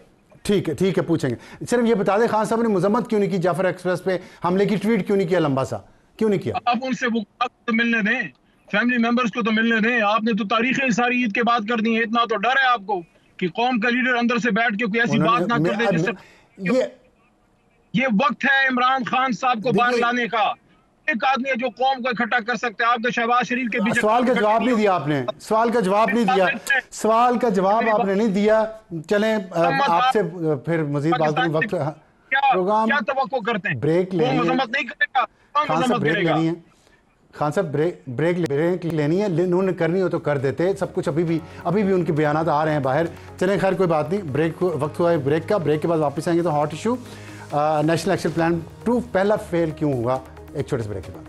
ठीक है, ठीक है, पूछेंगे। सिर्फ ये बता दें, खान साहब ने मजम्मत क्यों नहीं की जाफर एक्सप्रेस पे हमले की? ट्वीट क्यों नहीं किया लंबा सा, क्यों नहीं किया? आप उनसे तो मिलने दें, फैमिली मेंबर्स को तो मिलने दें। आपने तो तारीखें सारी ईद के बाद कर दी है। इतना तो डर है आपको कि कौम का लीडर अंदर से बैठ के कोई ऐसी बात ना कर दे जिससे ये वक्त है इमरान खान साहब को बाहर लाने का। एक आदमी है जो कौम को इकट्ठा कर सकते हैं। आपने शहबाज शरीफ के बीच सवाल का जवाब नहीं दिया आपने, सवाल का जवाब नहीं दिया, सवाल का जवाब आपने नहीं दिया। चलें, आपसे फिर मजीद बात करूं। वक्त प्रोग्राम क्या तवक्को करते हैं? ब्रेक लेनी है, मजम्मत नहीं करेगा, खान साहब ब्रेक लेनी है, खान साहब ब्रेक लेनी है, उन्होंने करनी हो तो कर देते। सब कुछ अभी भी उनके बयानात आ रहे हैं बाहर। चलें, खैर कोई बात नहीं, ब्रेक वक्त हुआ है ब्रेक का। ब्रेक के बाद वापस आएंगे तो hot issue, national action plan 2 पहला फेल क्यों हुआ, एक छोटे से ब्रेक के बाद।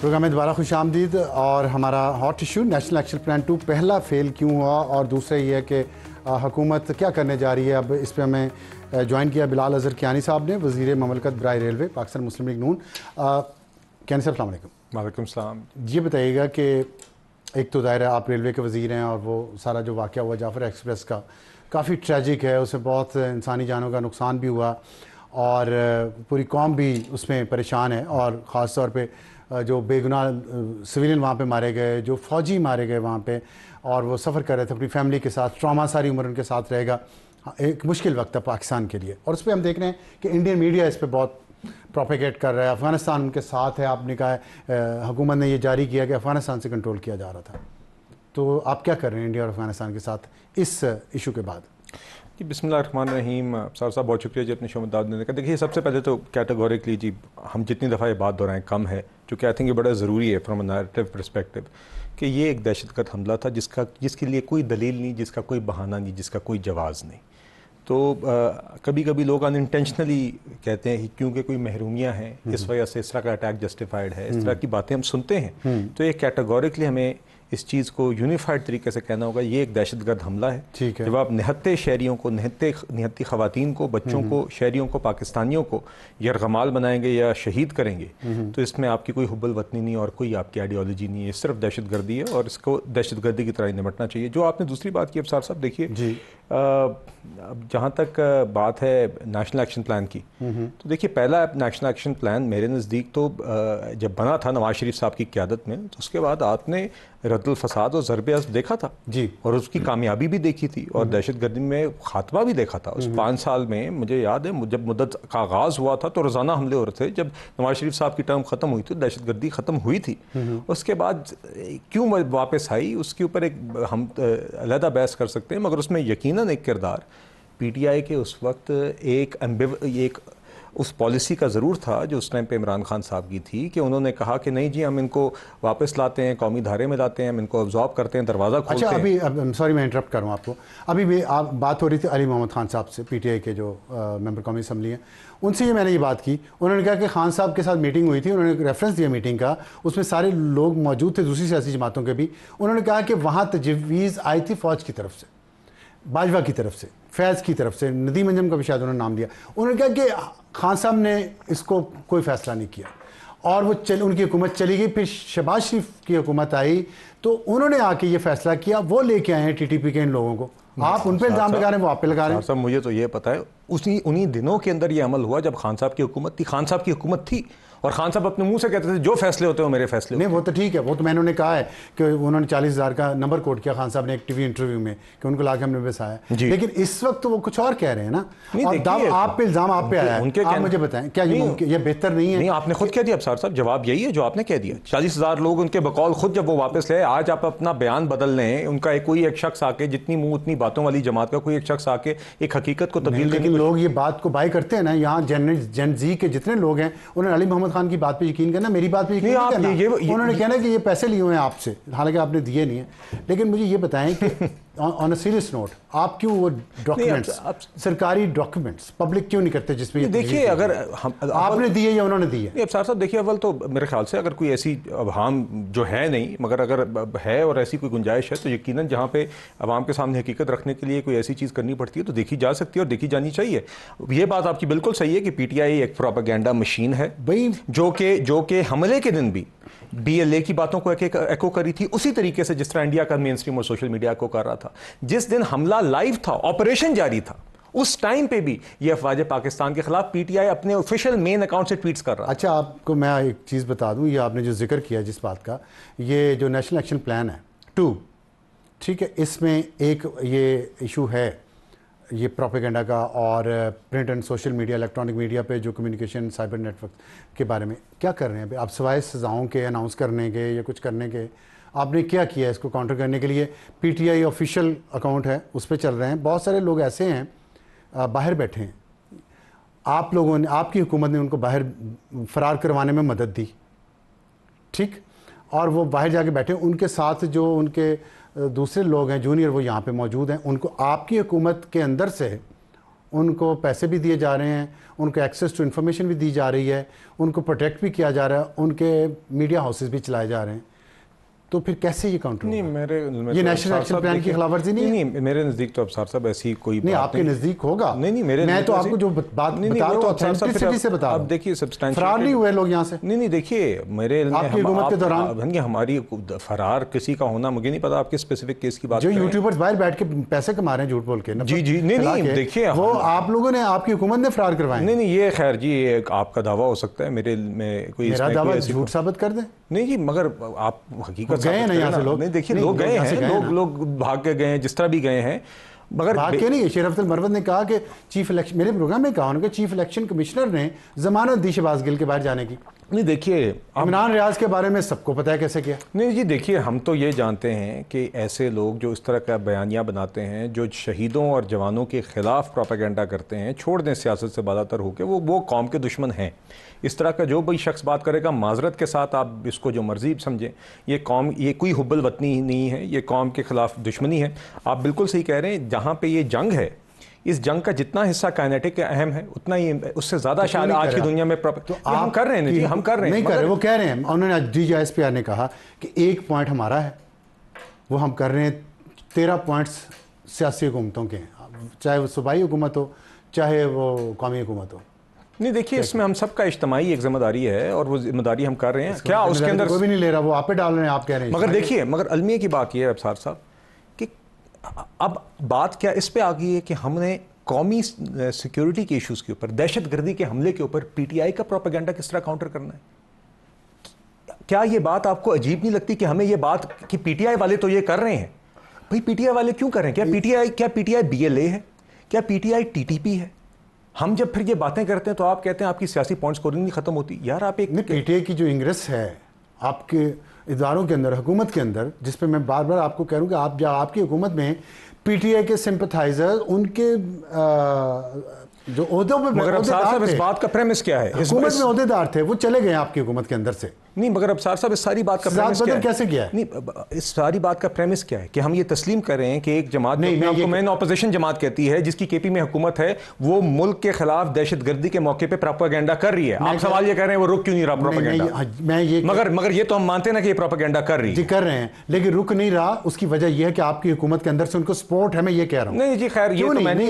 प्रोग्राम में दोबारा खुश आमदीद। और हमारा hot issue national action plan 2 पहला फेल क्यों हुआ, और दूसरा ये है कि हुकूमत क्या करने जा रही है। अब इस पर हमें ज्वाइन किया बिलाल अज़हर कियानी साहब ने, वज़ीर ममलकत बराए रेलवे पाकिस्तान मुस्लिम लीग नून। कियानी साहब, अस्सलाम वालेकुम। वालेकुम सलाम। ये बताइएगा कि एक तो दायरा आप रेलवे के वज़ीर हैं, और वो सारा जो वाक़या हुआ जाफर एक्सप्रेस का काफ़ी ट्रेजिक है, उससे बहुत इंसानी जानों का नुकसान भी हुआ और पूरी कौम भी उसमें परेशान है। और ख़ास तौर पे जो बेगुनाह सिविलियन वहाँ पे मारे गए, जो फ़ौजी मारे गए वहाँ पे, और वो सफ़र कर रहे थे अपनी फैमिली के साथ, ट्रॉमा सारी उम्र उनके साथ रहेगा। एक मुश्किल वक्त है पाकिस्तान के लिए, और उस पर हम देख रहे हैं कि इंडियन मीडिया इस पर बहुत प्रोपेगेट कर रहा है। अफ़गानिस्तान उनके साथ है, आपने कहा हुकूमत ने ये जारी किया कि अफ़गानिस्तान से कंट्रोल किया जा रहा था। तो आप क्या कर रहे हैं इंडिया और अफ़गानिस्तान के साथ इस इशू के बाद? जी, बिस्मिल्लाहिर्रहमानिर्रहीम। साहब बहुत शुक्रिया जी अपने शो में दावत देने का। देखिए, सबसे पहले तो कैटेगोरिकली जी हम जितनी दफ़ा ये बात दोहराएं कम है, क्योंकि आई थिंक ये बड़ा ज़रूरी है फ्रॉम अ नैरेटिव पर्सपेक्टिव कि ये एक दहशतगर्द हमला था जिसके लिए कोई दलील नहीं, जिसका कोई बहाना नहीं, जिसका कोई जवाज़ नहीं। तो कभी कभी लोग अनइंटेंशनली कहते हैं कि क्योंकि कोई महरूमियाँ हैं इस वजह से इस तरह का अटैक जस्टिफाइड है, इस तरह की बातें हम सुनते हैं। तो ये कैटेगोरिकली हमें इस चीज़ को यूनिफाइड तरीके से कहना होगा, ये एक दहशतगर्द हमला है। ठीक है। जब आप निहत्ते शहरियों को, निहत्ती ख़वातीन को, बच्चों को, शहरियों को, पाकिस्तानियों को यरगमाल बनाएंगे या शहीद करेंगे, तो इसमें आपकी कोई हुब्बुल वतनी नहीं और कोई आपकी आइडियोलॉजी नहीं है, सिर्फ दहशतगर्दी है और इसको दहशतगर्दी की तरह ही निपटना चाहिए। जो आपने दूसरी बात की अफसार साहब, देखिए जहाँ तक बात है नेशनल एक्शन प्लान की, तो देखिए पहला नेशनल एक्शन प्लान मेरे नज़दीक तो जब बना था नवाज शरीफ साहब की क़यादत में, तो उसके बाद आपने रद्दुल फसाद और ज़रबे अज़्ब देखा था जी, और उसकी कामयाबी भी देखी थी और दहशतगर्दी में खात्मा भी देखा था। उस 5 साल में मुझे याद है जब मुद्दत का आगाज़ हुआ था तो रोज़ाना हमले हो रहे थे। जब नवाज शरीफ साहब की टर्म ख़त्म हुई थी दहशतगर्दी ख़त्म हुई थी। उसके बाद क्यों वापस आई उसके ऊपर एक हम अलहदा बहस कर सकते हैं, मगर उसमें यकीनन एक किरदार PTI के उस वक्त एक उस पॉलिसी का ज़रूर था जो उस टाइम पे इमरान खान साहब की थी कि उन्होंने कहा कि नहीं जी हम इनको वापस लाते हैं, कौमी धारे में लाते हैं, हम इनको अब्जॉर्ब करते हैं, दरवाज़ा खोलते हैं। अच्छा, अभी सॉरी मैं इंटरप्ट करूँ आपको। अभी भी आप बात हो रही थी अली मोहम्मद खान साहब से, PTI के जो मेंबर कौमी असम्बली हैं, उनसे ये मैंने ये बात की। उन्होंने कहा कि खान साहब के साथ मीटिंग हुई थी, उन्होंने एक रेफरेंस दिया मीटिंग का, उसमें सारे लोग मौजूद थे दूसरी सियासी जमातों के भी। उन्होंने कहा कि वहाँ तजवीज़ आई थी फ़ौज की तरफ से, बाजवा की तरफ से, फैज़ की तरफ से, नदीम अंजम का भी शायद उन्होंने नाम लिया। उन्होंने कहा कि खान साहब ने इसको कोई फ़ैसला नहीं किया और वो उनकी हुकूमत चली गई। फिर शहबाज शरीफ की हुकूमत आई तो उन्होंने आके ये फ़ैसला किया, वो लेके आए हैं TTP के इन लोगों को। आप उन पर इल्ज़ाम लगा रहे हैं, वो आप पे लगा रहे हैं। साहब मुझे तो ये पता है उन्हीं दिनों के अंदर ये अमल हुआ जब खान साहब की हुकूमत थी। खान साहब की हुकूमत थी और खान साहब अपने मुंह से कहते थे जो फैसले होते हैं वो मेरे फैसले। नहीं वो तो ठीक है, वो तो मैंने उन्हें कहा है कि उन्होंने 40,000 का नंबर कोट किया खान साहब ने एक टीवी इंटरव्यू में कि उनको लाके हमने बसाया, लेकिन इस वक्त तो वो कुछ और कह रहे हैं ना। और दाव आप पे इल्ज़ाम आप पे आया है, आप मुझे बताएं क्या ये बेहतर नहीं है? नहीं, आपने खुद कह दिया अफसर साहब, जवाब यही है जो आपने कह दिया। 40,000 लोग उनके बकौल खुद जब वो वापस ले, आज आप अपना बयान बदल लें, उनका कोई एक शख्स आके जितनी मुंह उतनी बातों वाली जमात का कोई एक शख्स आके एक हकीकत को तब्दील। लेकिन लोग ये बात को बाय करते हैं ना, यहाँ जेन जी के जितने लोग हैं उन्होंने अली मोहम्मद खान की बात पे यकीन करना, मेरी बात पे यकीन नहीं करना। उन्होंने कहना कि ये पैसे लिए हुए हैं आपसे, हालांकि आपने दिए नहीं है। लेकिन मुझे ये बताएं कि ऑन अ सीरियस नोट, आप क्यों वो डॉक्यूमेंट्स, सरकारी डॉक्यूमेंट्स पब्लिक क्यों नहीं करते जिसमें देखिए अगर आपने दिए या उन्होंने दिए? अफसर साहब देखिए, अव्वल तो मेरे ख्याल से अगर कोई ऐसी अवाम जो है नहीं, मगर अगर है और ऐसी कोई गुंजाइश है तो यकीनन जहाँ पे अवाम के सामने हकीकत रखने के लिए कोई ऐसी चीज़ करनी पड़ती है तो देखी जा सकती है और देखी जानी चाहिए। ये बात आपकी बिल्कुल सही है कि PTI एक प्रोपेगेंडा मशीन है भाई, जो कि हमले के दिन भी BLA की बातों को एको करी थी उसी तरीके से जिस तरह इंडिया का मेन स्ट्रीम और सोशल मीडिया को कर रहा था। जिस दिन हमला लाइव था, ऑपरेशन जारी था, उस टाइम पे भी ये अफवाज पाकिस्तान के खिलाफ PTI अपने ऑफिशियल मेन अकाउंट से ट्वीट्स कर रहा है। अच्छा, आपको मैं एक चीज़ बता दूं, ये आपने जो जिक्र किया जिस बात का, ये जो नेशनल एक्शन प्लान है 2, ठीक है, इसमें एक ये इशू है ये प्रोपेगेंडा का और print and social media, electronic media पे जो कम्युनिकेशन साइबर नेटवर्क के बारे में क्या कर रहे हैं आप? सिवाय सज़ाओं के अनाउंस करने के या कुछ करने के आपने क्या किया इसको काउंटर करने के लिए? PTI ऑफिशियल अकाउंट है, उस पर चल रहे हैं। बहुत सारे लोग ऐसे हैं बाहर बैठे हैं, आप लोगों ने, आपकी हुकूमत ने उनको बाहर फ़रार करवाने में मदद दी, ठीक, और वो बाहर जाके बैठे, उनके साथ जो उनके दूसरे लोग हैं जूनियर वो यहाँ पे मौजूद हैं, उनको आपकी हुकूमत के अंदर से उनको पैसे भी दिए जा रहे हैं, उनको एक्सेस टू इन्फॉर्मेशन भी दी जा रही है, उनको प्रोटेक्ट भी किया जा रहा है, उनके मीडिया हाउसेस भी चलाए जा रहे हैं। तो फिर कैसे ये काउंटर नहीं, ये नेशनल एक्शन प्लान की खिलाफवर्जी नहीं है? मेरे नज़दीक तो अफसर साहब ऐसी कोई नहीं, आपके नज़दीक होगा। नहीं, मैं तो आपको जो बात बता रहा हूँ ऑथेंटिसिटी से बता रहा हूँ। अब देखिए सब्सटेंशियल फरार नहीं हुए लोग यहाँ से। नहीं, देखिए मेरे आपकी हुकूमत के दौरान हमारी फरार किसी का होना, मुझे नहीं पता आपके स्पेसिफिक केस की बात। जो यूट्यूबर्स बाहर बैठ के पैसे कमा रहे हैं झूठ बोल के, जी नहीं देखिए वो आप लोगों ने, आपकी हुकूमत ने फरार करवाए। नहीं, ये खैर जी आपका दावा हो सकता है, मेरे में कोई दावा झूठ साबित कर दें। नहीं जी, मगर आप हकीकत गए ना यहाँ से लोग। नहीं, देखिए लोग गए हैं, लोग भाग के गए हैं, जिस तरह भी गए हैं, मगर भाग के नहीं। शेर अफ्जल मरवत ने कहा कि चीफ इलेक्शन, मेरे प्रोग्राम में कहा उन्होंने, चीफ इलेक्शन कमिश्नर ने जमानत दी शहबाज गिल के बाहर जाने की। नहीं देखिए, इमरान रियाज के बारे में सबको पता है कैसे किया। नहीं जी, देखिए हम तो ये जानते हैं कि ऐसे लोग जो इस तरह का बयानिया बनाते हैं, जो शहीदों और जवानों के खिलाफ प्रोपेगेंडा करते हैं, छोड़ दें सियासत से बालातर होकर, वो कौम के दुश्मन हैं। इस तरह का जो भी शख्स बात करेगा, माजरत के साथ आप इसको जो मर्जी समझें, ये कौम, ये कोई हुब्बल वतनी नहीं है, ये कौम के खिलाफ दुश्मनी है। आप बिल्कुल सही कह रहे हैं, जहाँ पे ये जंग है, इस जंग का जितना हिस्सा काइनेटिक अहम है उतना ही, उससे ज्यादा शायद आज की दुनिया में तो हम कर रहे हैं जी, हम कर रहे हैं, नहीं कर रहे, वो कह रहे हैं। उन्होंने आज DGISPR ने कहा कि 1 पॉइंट हमारा है, वो हम कर रहे हैं, 13 पॉइंट्स सियासी हुकूमतों के हैं, चाहे वो सूबाई हुकूमत हो चाहे वो कौमी हुकूमत हो। नहीं देखिए, इसमें हम सबका इज्तिमाई एक जिम्मेदारी है और वो जिम्मेदारी हम कर रहे हैं। क्या उसके अंदर कोई भी नहीं ले रहा, वो आप पे डाल रहे हैं, आप कह रहे हैं। मगर देखिए, मगर अलमिया की बात यह है अफसर साहब कि अब बात क्या इस पे आ गई है कि हमने कौमी सिक्योरिटी के इश्यूज के ऊपर, दहशतगर्दी के हमले के ऊपर PTI का प्रोपेगेंडा किस तरह काउंटर करना है। क्या ये बात आपको अजीब नहीं लगती कि हमें ये बात कि पीटीआई वाले तो ये कर रहे हैं? भाई पीटीआई वाले क्यों कर रहे हैं? क्या पीटीआई बीएलए है? क्या पीटीआई टीटीपी है? हम जब फिर ये बातें करते हैं तो आप कहते हैं आपकी सियासी पॉइंट स्कोरिंग नहीं खत्म होती। यार आप एक पीटीआई की जो इंग्रेस है आपके इदारों के अंदर, हुकूमत के अंदर, जिस पे मैं बार बार आपको कह रहा हूँ कि आप जब आपकी हुकूमत में पीटीआई के सिंपथाइजर उनके जो ओहदों पे, मगर अब साहब इस बात का प्रेमिस क्या है? हुकूमत में ओहदेदार थे, वो चले गए आपकी हुकूमत के अंदर से। नहीं, मगर अब साहब इस सारी बात का प्रेमिस क्या है? कैसे किया है? नहीं, इस सारी बात का प्रेमिस क्या है कि हम ये तस्लीम कर रहे हैं कि एक जमात नहीं, मेन ऑपोजिशन जमात कहती है जिसकी केपी में हुकूमत है, वो मुल्क के खिलाफ दहशतगर्दी के मौके पे प्रोपेगेंडा कर रही है। आप सवाल ये कर रहे हैं वो रुक क्यों नहीं रहा प्रोपेगेंडा? मगर ये तो हम मानते हैं ना कि ये प्रोपेगेंडा कर रही है। जी कर रहे हैं, लेकिन रुक नहीं रहा। उसकी वजह यह है कि आपकी हुकूमत के अंदर से उनको सपोर्ट है, मैं ये कह रहा हूँ। नहीं जी, खैर ये तो मैंने,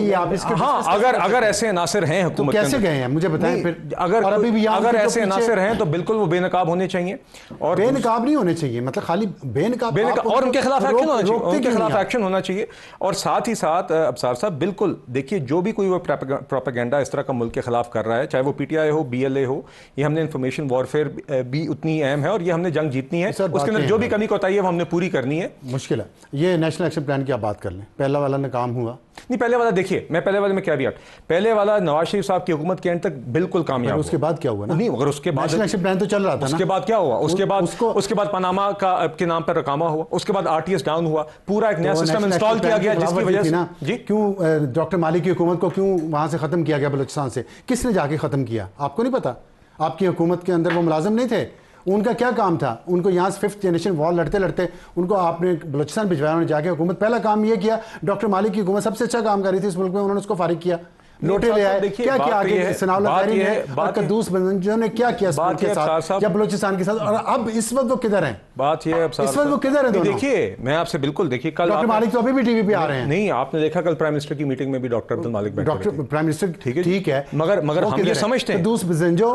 हाँ, अगर ऐसे अनासर हैं हुकूमत कैसे गए हैं मुझे बताएं फिर। अगर ऐसे अनासर हैं तो बिल्कुल वो बेनकाब होने चाहिए, और बेनकाब नहीं होने चाहिए, मतलब खाली बेनकाब, और उनके खिलाफ एक्शन होना चाहिए, उनके खिलाफ एक्शन होना चाहिए। और साथ ही साथ अब्सार साहब बिल्कुल देखिए, जो भी कोई वो प्रोपेगेंडा इस तरह का मुल्क के खिलाफ कर रहा है, चाहे वो पीटीआई हो, बीएलए हो, ये हमने इंफॉर्मेशन वॉरफेयर भी उतनी अहम है और ये हमने जंग जीतनी है। उसके अंदर जो भी कमी कोताही है वो हमने पूरी करनी है। मुश्किल है ये नेशनल एक्शन प्लान की आप बात कर लें, पहला वाला नाकाम हुआ। नहीं, पहले वाला देखिए, मैं पहले वाले में क्या भी पहले वाला नवाज शरीफ साहब की हुकूमत के एंड तक बिल्कुल कामयाब। उसके बाद क्या हुआ ना? नहीं, मगर उसके बाद नेशनल एक्शन प्लान तो चल रहा था। उसके बाद क्या हुआ? उसके बाद पनामा का के नाम पर रकामा हुआ, उसके बाद आरटीएस डाउन हुआ, पूरा एक नया सिस्टम इंस्टॉल किया गया, जिसकी वजह से जी क्यों डॉक्टर मालिक की हुकूमत को क्यों वहां से खत्म किया गया, बलूचिस्तान से? किसने जाके खत्म किया, आपको नहीं पता? आपकी हुकूमत के अंदर वो मुलाजिम नहीं थे, उनका क्या काम था? उनको यहाँ से 5th जनरेशन वॉर लड़ते लड़ते उनको आपने बलूचिस्तान भिजवाया, उन्होंने जाके हुकूमत पहला काम ये किया। डॉक्टर मालिक की हुकूमत सबसे अच्छा काम कर रही थी इस मुल्क में, उन्होंने उसको फारिग किया, लोटे ले आए। क्या किया आगे सनाउल्लाह ज़हरी ने और कद्दूस बंजो ने क्या किया के साथ या बलूचिस्तान के साथ? और अब इस वक्त वो किधर हैं? बात ये है इस वक्त वो किधर है? देखिए मैं आपसे बिल्कुल, देखिए कल डॉक्टर मालिक तो अभी भी टीवी पे आ रहे हैं। नहीं, आपने देखा कल प्राइम मिनिस्टर की मीटिंग में भी डॉक्टर अब्दुल मालिक बैठे, डॉक्टर प्राइम मिनिस्टर ठीक है, मगर हम ये समझते हैं कद्दूस बंजो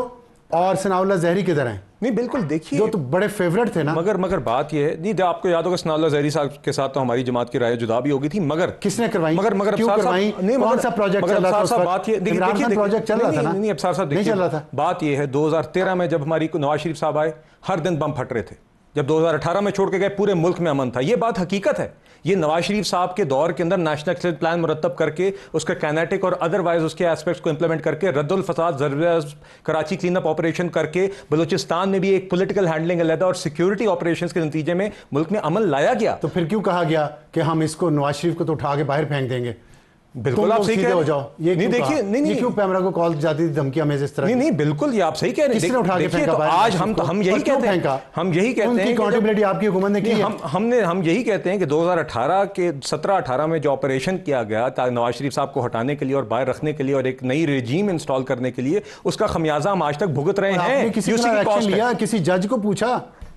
और सनाउल्लाह ज़हरी किधर हैं? नहीं बिल्कुल, देखिए जो तो बड़े फेवरेट थे ना। मगर बात ये है, नहीं आपको याद होगा सनाउल्लाह ज़हरी साहब के साथ तो हमारी जमात की राय जुदा भी हो गई थी, मगर किसने करवाई? मगर क्यों करवाई? कौन सा प्रोजेक्ट चल रहा था? बात ये देखिए प्रोजेक्ट चल रहा था ना। नहीं अब्सार साहब, नहीं चल रहा था। बात ये है 2013 में जब हमारी नवाज शरीफ साहब आए, हर दिन बम फट रहे थे। जब 2018 में छोड़ के गए, पूरे मुल्क में अमन था। ये बात हकीकत है। ये नवाज शरीफ साहब के दौर के अंदर नेशनल एक्शन प्लान मुरतब करके उसका कैनेटिक और अदरवाइज उसके एस्पेक्ट्स को इंप्लीमेंट करके रद्दुल फसाद कराची क्लीन अप ऑपरेशन करके बलूचिस्तान में भी एक पॉलिटिकल हैंडलिंग अलग और सिक्योरिटी ऑपरेशंस के नतीजे में मुल्क में अमन लाया गया। तो फिर क्यों कहा गया कि हम इसको नवाज शरीफ को तो उठा के बाहर फेंक देंगे? बिल्कुल आप सही कह रहे हो। जाओ ये नहीं देखिए, नहीं क्यों पैमरा को कॉल जाती थी धमकियां में इस तरह? नहीं बिल्कुल ये आप सही कह रहे हैं। किसने उठा के फेंका? तो आज हम यही कहते हैं, हम यही कहते हैं अकाउंटेबिलिटी आपकी हुकूमत ने की है। हम यही कहते हैं कि 2018 के 17-18 में जो ऑपरेशन किया गया नवाज शरीफ साहब को हटाने के लिए और बाहर रखने के लिए और एक नई रेजीम इंस्टॉल करने के लिए, उसका खमियाजा हम आज तक भुगत रहे हैं। किसी जज को पूछा?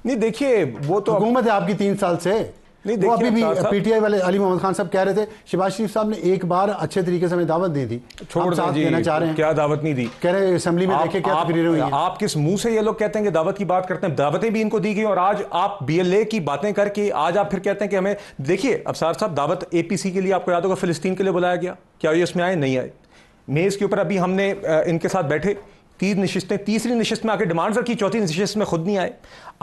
नहीं देखिए, वो तो हुकूमत है आपकी 3 साल से। नहीं वो अभी भी पीटीआई वाले अली मोहम्मद खान साहब कह रहे थे शहबाज शरीफ साहब ने एक बार अच्छे तरीके से हमें दावत दी थी, छोड़ देना चाह रहे हैं। क्या दावत नहीं दी? कह रहे असेंबली में देखे क्या तकरीरें हुई हैं। आप किस मुंह से ये लोग कहते हैं कि दावत की बात करते हैं? दावतें भी इनको दी गई और आज आप बीएलए की बातें करके आज आप फिर कहते हैं कि हमें, देखिए अब्सार साहब, दावत एपीसी के लिए आपको याद होगा फिलिस्तीन के लिए बुलाया गया, क्या ये इसमें आए? नहीं आए। मेज के ऊपर अभी हमने इनके साथ बैठे, 3 नशिस्तें, तीसरी नशिस्त में आके डिमांड रखी, चौथी नशिस्त में खुद नहीं आए।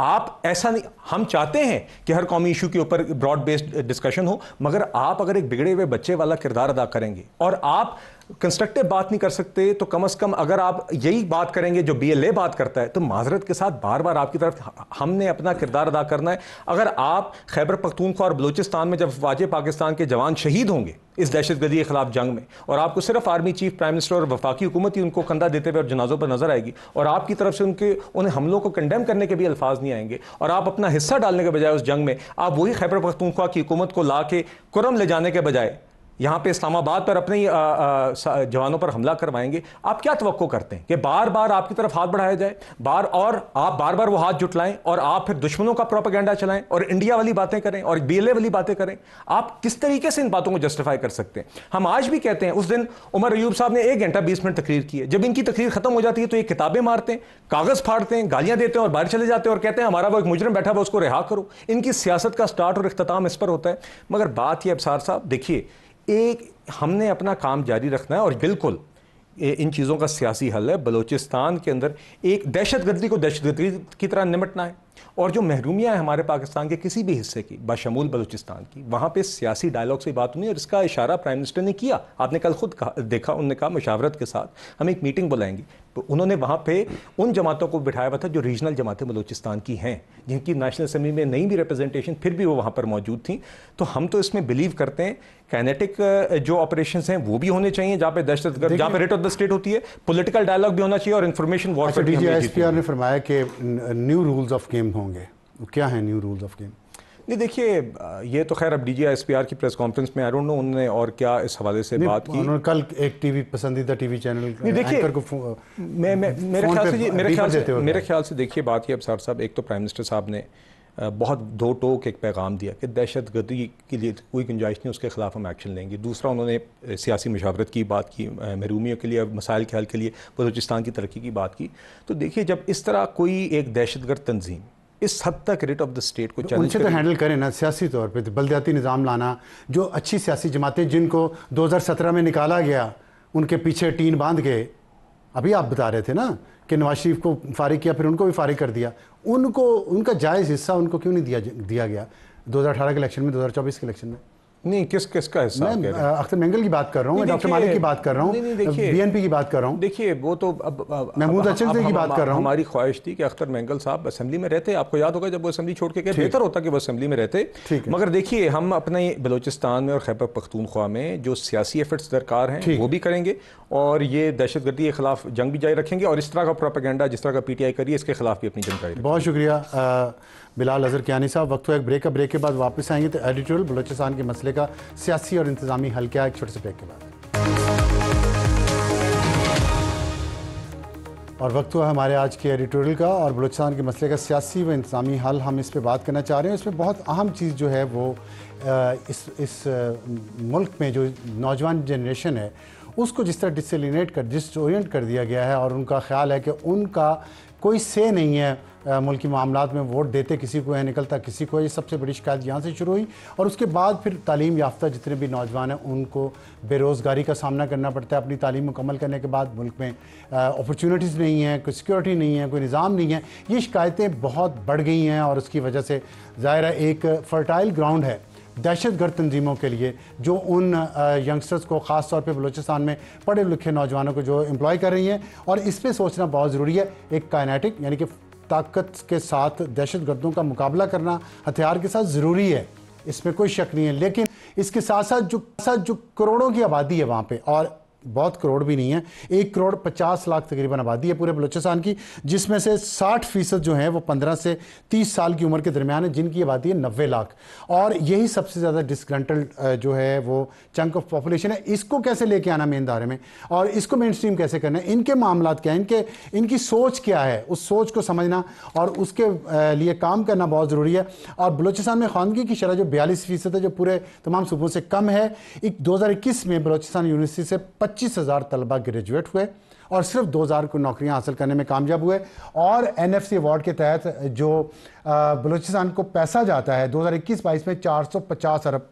आप ऐसा नहीं, हम चाहते हैं कि हर कौमी इशू के ऊपर ब्रॉड बेस्ड डिस्कशन हो, मगर आप अगर एक बिगड़े हुए बच्चे वाला किरदार अदा करेंगे और आप कंस्ट्रक्टिव बात नहीं कर सकते, तो कम से कम अगर आप यही बात करेंगे जो बीएलए बात करता है, तो माजरत के साथ बार बार आपकी तरफ हमने अपना किरदार अदा करना है। अगर आप खैबर पख्तूनख्वा और बलूचिस्तान में जब वाजे पाकिस्तान के जवान शहीद होंगे इस दहशतगर्दी के खिलाफ जंग में, और आपको सिर्फ आर्मी चीफ, प्राइम मिनिस्टर और वफाकी हुकूमत ही उनको कंधा देते हुए और जनाजों पर नजर आएगी, और आपकी तरफ से उन्हें हमलों को कंडेम करने के भी अल्फाज नहीं आएंगे, और आप अपना हिस्सा डालने के बजाय उस जंग में आप वही खैबर पख्तूनख्वा की हुकूमत को ला के कुरम ले जाने के बजाय यहाँ पे इस्लामाबाद पर अपने जवानों पर हमला करवाएंगे। आप क्या तवक्को करते हैं कि बार बार आपकी तरफ हाथ बढ़ाया जाए, और आप बार बार वो हाथ जुटलाएं और आप फिर दुश्मनों का प्रोपेगेंडा चलाएं और इंडिया वाली बातें करें और बीएलए वाली बातें करें? आप किस तरीके से इन बातों को जस्टिफाई कर सकते हैं? हम आज भी कहते हैं, उस दिन उमर अयूब साहब ने 1 घंटा 20 मिनट तकरीर की है, जब इनकी तकरीर खत्म हो जाती है तो ये किताबें मारते हैं, कागज फाड़ते हैं, गालियां देते हैं और बाहर चले जाते हैं और कहते हैं हमारा वो एक मुजरिम बैठा हुआ उसको रिहा करो। इनकी सियासत का स्टार्ट और इख्तिताम इस पर होता है। मगर बात यह अब्सार साहब, देखिए एक हमने अपना काम जारी रखना है और बिल्कुल इन चीज़ों का सियासी हल है। बलूचिस्तान के अंदर एक दहशतगर्दी को दहशतगर्दी की तरह निपटना है, और जो महरूमियाँ है हमारे पाकिस्तान के किसी भी हिस्से की, बशमूल बलूचिस्तान की, वहाँ पे सियासी डायलॉग से बात हुई और इसका इशारा प्राइम मिनिस्टर ने किया। आपने कल खुद देखा, उन्होंने कहा मुशावरत के साथ हम एक मीटिंग बुलाएंगे। तो उन्होंने वहाँ पे उन जमातों को बिठाया हुआ था जो रीजनल जमातें बलूचिस्तान की हैं, जिनकी नेशनल असेंबली में नहीं भी रिप्रेजेंटेशन, फिर भी वो वहाँ पर मौजूद थी। तो हम तो इसमें बिलीव करते हैं काइनेटिक जो ऑपरेशंस हैं वो भी होने चाहिए, जहाँ पे दहशतगर्द, जहाँ पे रेट ऑफ द स्टेट होती है, पॉलिटिकल डायलॉग भी होना चाहिए और इंफॉर्मेशन वॉरफेयर। DGISPR ने फरमाया कि न्यू रूल्स ऑफ गेम होंगे, क्या है न्यू रूल्स ऑफ गेम? नहीं देखिए, ये तो खैर अब DGISPR की प्रेस कॉन्फ्रेंस में आई डोंट नो उन्होंने और क्या इस हवाले से बात की। उन्होंने कल एक पसंदीदा टीवी चैनल एंकर को मेरे ख्याल से देखिए बात ये अब्सार साहब, एक तो प्राइम मिनिस्टर साहब ने बहुत दो टोक एक पैगाम दिया कि दहशतगर्दी के लिए कोई गुंजाइश नहीं, उसके खिलाफ हम एक्शन लेंगे। दूसरा, उन्होंने सियासी मशावरत की बात की, महरूमियों के लिए मसाइल के हल के लिए बलूचिस्तान की तरक्की की बात की। तो देखिए, जब इस तरह कोई एक दहशतगर्द तंजीम इस हद तक रेट ऑफ द स्टेट को चैलेंज उनसे तो हैंडल करें ना सियासी तौर पे, बलदियाती निज़ाम लाना, जो अच्छी सियासी जमातें जिनको 2017 में निकाला गया उनके पीछे टीन बांध के, अभी आप बता रहे थे ना कि नवाज शरीफ को फारिग किया, फिर उनको भी फारिग कर दिया, उनको उनका जायज़ हिस्सा उनको क्यों नहीं दिया गया 2018 के इलेक्शन में, 2024 के इलेक्शन में? नहीं, किसका हिस्सा? मैं अख्तर मेंगल की बात कर रहा हूँ, डॉक्टर मालिक की बात कर रहा हूँ, BNP की बात कर रहा हूँ। देखिए, वो तो अब महमूद अचंज़े की बात कर रहा हूँ। हमारी ख्वाहिश थी कि अख्तर मेंगल साहब असेंबली में रहते। आपको याद होगा जब वो असेंबली छोड़ के गए, बेहतर होता कि वो असेंबली में रहते। मगर देखिए, हम अपने बलूचिस्तान में और खैबर पख्तूनख्वा में जो सियासी एफर्ट्स दरकार हैं वो भी करेंगे और ये दहशतगर्दी के खिलाफ जंग भी जारी रखेंगे और इस तरह का प्रोपेगेंडा जिस तरह का PTI करिए इसके खिलाफ भी अपनी जंग जारी। बहुत शुक्रिया बिलाल अजहर कियानी साहब। वक्त हुआ एक ब्रेक, ब्रेक के बाद वापस आएंगे। तो एडिटोरियल बलूचिस्तान के मसले का सियासी और इंतजामी हल क्या है, एक छोटे से ब्रेक के बाद। और वक्त हुआ हमारे आज के एडिटोरियल का और बलूचिस्तान के मसले का सियासी व इंतजामी हल, हम इस पर बात करना चाह रहे हैं। इसमें बहुत अहम चीज़ जो है वो इस मुल्क में जो नौजवान जनरेशन है उसको जिस तरह डिसोरिएंट कर दिया गया है और उनका ख्याल है कि उनका कोई से नहीं है मुल्की मामलात में, वोट देते किसी को है, निकलता किसी को है। ये सबसे बड़ी शिकायत यहाँ से शुरू हुई और उसके बाद फिर तालीम याफ्ता जितने भी नौजवान हैं उनको बेरोज़गारी का सामना करना पड़ता है। अपनी तालीम मुकम्मल करने के बाद मुल्क में अपॉर्चुनिटीज़ नहीं है, कोई सिक्योरिटी नहीं है, कोई निज़ाम नहीं है। ये शिकायतें बहुत बढ़ गई हैं और उसकी वजह से ज़ाहिर है एक फ़र्टाइल ग्राउंड है दहशतगर्द तंजीमों के लिए, जो उन यंगस्टर्स को ख़ास तौर पे बलूचिस्तान में पढ़े लिखे नौजवानों को जो एम्प्लॉय कर रही हैं। और इस पर सोचना बहुत ज़रूरी है। एक काइनेटिक यानी कि ताकत के साथ दहशतगर्दों का मुकाबला करना हथियार के साथ ज़रूरी है, इसमें कोई शक नहीं है। लेकिन इसके साथ साथ जो करोड़ों की आबादी है वहाँ पे, और बहुत करोड़ भी नहीं है, 1,50,00,000 तकरीबन आबादी है पूरे बलूचिस्तान की, जिसमें से 60% जो है वो 15 से 30 साल की उम्र के दरमियान है, जिनकी आबादी है 90 लाख। और यही सबसे ज़्यादा डिसग्रंटल्ड जो है वो चंक ऑफ पॉपुलेशन है। इसको कैसे लेके आना मेन धारे में और इसको मेन स्ट्रीम कैसे करना है, इनके मामलात क्या है, इनकी सोच क्या है, उस सोच को समझना और उसके लिए काम करना बहुत ज़रूरी है। और बलूचिस्तान में ख़वानगी की शरह जो 42% है, जो पूरे तमाम सूबों से कम है। 2021 में बलूचिस्तान यूनिवर्सिटी से 25,000 तलबा ग्रेजुएट हुए और सिर्फ 2,000 को नौकरियां हासिल करने में कामयाब हुए। और NFC अवार्ड के तहत जो बलूचिस्तान को पैसा जाता है 2021-22 में 450 अरब,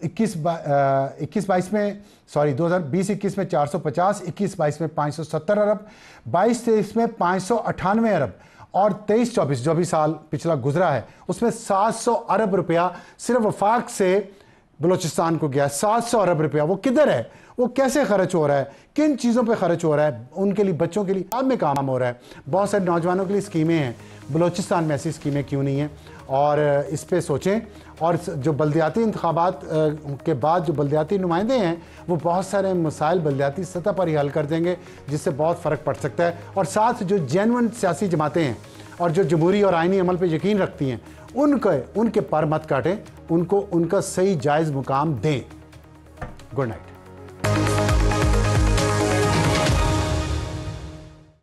2020-21 में 450, 21-22 में 570 अरब, 22-23 में 598 अरब और 23-24 जो भी साल पिछला गुजरा है उसमें 700 अरब रुपया सिर्फ वफाक से बलूचिस्तान को गया। 700 अरब रुपया वो किधर है, वो कैसे खर्च हो रहा है, किन चीज़ों पे खर्च हो रहा है, उनके लिए बच्चों के लिए अब में काम हो रहा है। बहुत सारे नौजवानों के लिए स्कीमें हैं, बलूचिस्तान में ऐसी स्कीमें क्यों नहीं हैं, और इस पे सोचें। और जो बल्दियाती इंतखाबात के बाद जो बल्दियाती नुमाइंदे हैं वो बहुत सारे मसाइल बल्दियाती सतह पर ही हल कर देंगे, जिससे बहुत फ़र्क पड़ सकता है। और साथ जो जेन्युइन सियासी जमातें हैं और जो जमहूरी और आइनी अमल पर यकीन रखती हैं उनके पर मत काटें, उनको उनका सही जायज़ मुकाम दें। Good night.